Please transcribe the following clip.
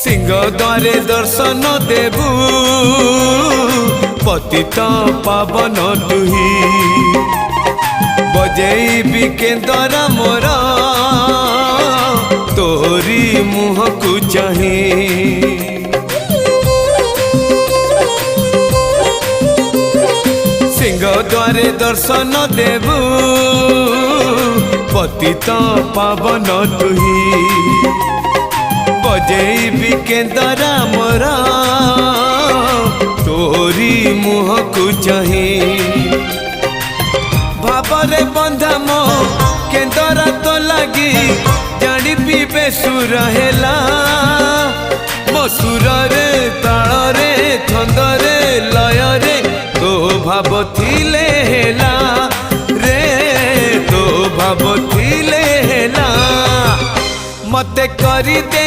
सिंह द्वारे दर्शन देबू पतित पावन तुही बजेबी केंदरा मोर तोरी मुह को चाही सिंह द्वारे दर्शन देबू पतित पावन तुही बजेबी केंदरा मोर तोरी मुह को चाही भावरे बंधा मो केंदरा तो लगी जानी पीबे सुर हेला मो सुर रे ताल रे छंद रे लय रे तो भाव थिले हेला रे तो भाव थिले हेला मते करी दे।